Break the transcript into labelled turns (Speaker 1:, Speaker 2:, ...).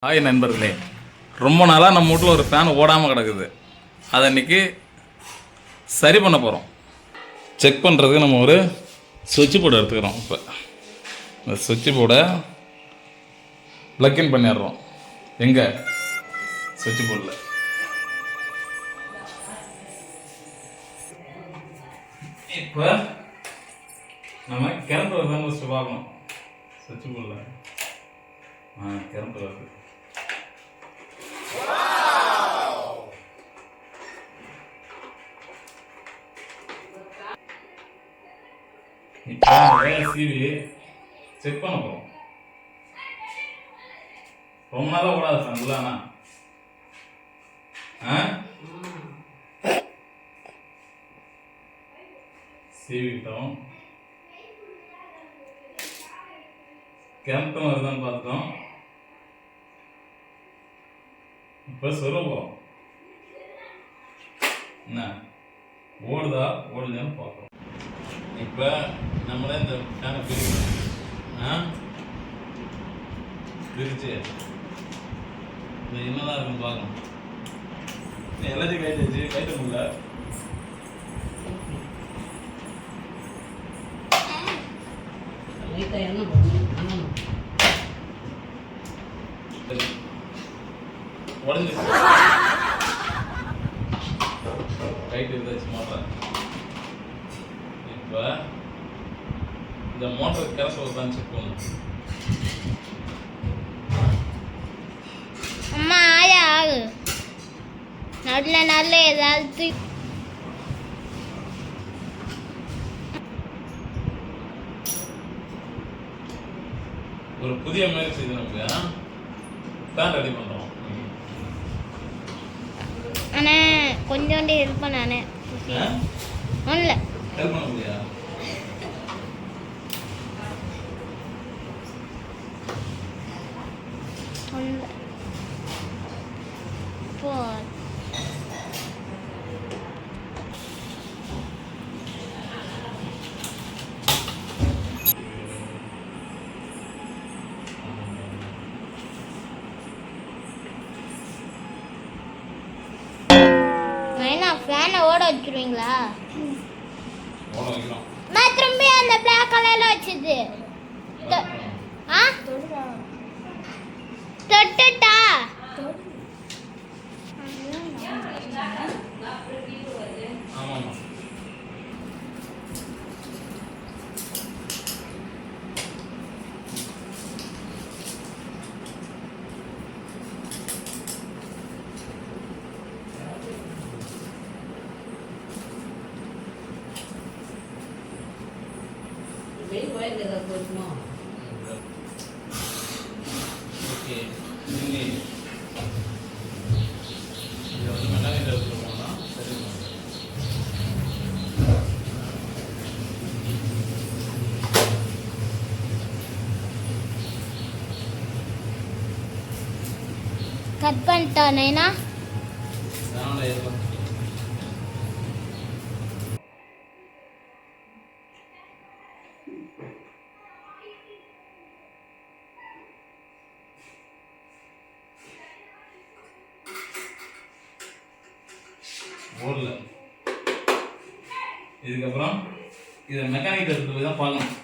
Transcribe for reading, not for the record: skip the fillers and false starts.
Speaker 1: Hi நண்பர்களே, ரொம்ப நாளாக நம்ம வீட்டில் ஒரு ஃபேன் ஓடாமல் கிடக்குது. அதை இன்றைக்கி சரி பண்ண போகிறோம். செக் பண்ணுறதுக்கு நம்ம ஒரு சுவிட்ச் போர்டு எடுத்துக்கிறோம். இப்போ இந்த சுவிட்ச் போர்டை ப்ளக்இன் பண்ணிடுறோம். எங்கே சுவிட்ச் போர்டில் இப்போ நம்ம கரண்ட் வருதான்னு ஃபஸ்ட்டு பார்க்கணும். சுவிட்ச் போர்டில் கரண்ட் வருது. இப்போ சிவி செக் பண்ண போகிறோம். ரொம்ப நாளாக ஓடாது சார் இல்லைண்ணா. சீவிட்டோம், கரண்ட்டும் வருதான்னு பார்த்துட்டோம். இப்போ சொல்ல போகிறோம் என்ன ஓடுதா ஓடுதான்னு பார்க்குறோம். இப்போ நம்மளே இந்த ஃபேனை பிரிச்சு இந்த என்னதான் இருக்குன்னு பார்க்கணும். எல்லாத்தையும் கைட்டு கைட்ட முடியல. உடஞ்சிச்சு கைட்டு இருந்தாச்சு மோட்டர். இப்போ இந்த மோட்டர் கரண்ட் வருதான்னு செக் பண்ணணும்.
Speaker 2: அம்மா ஆயா ஆகு நல்ல நல்ல ஏதாவது
Speaker 1: ஒரு புதிய முயற்சி இது. நமக்கு ஃபேன் ரெடி பண்ணுறோம்.
Speaker 2: அண்ணே கொஞ்சோண்டு ஹெல்ப் பண்ணானே ஒன்றும்
Speaker 1: ஹெல்ப் பண்ண முடியா?
Speaker 2: போ ஃபேனை ஓட வச்சிருவீங்களா?
Speaker 1: ஓட வைக்கிறோம்.
Speaker 2: நான் திரும்பி அந்த பிளாக் கலர்ல வச்சது தொட்டுட்டா
Speaker 1: ஆமாம். ஓகே, இனி இதை வந்து மெக்கானிக் எடுத்துருவோம்னா சரி.
Speaker 2: கட் பண்ணிட்டானேனா
Speaker 1: ஓடல. இதுக்கப்புறம் இதை மெக்கானிக் எடுத்து போய் தான் பார்க்கணும்.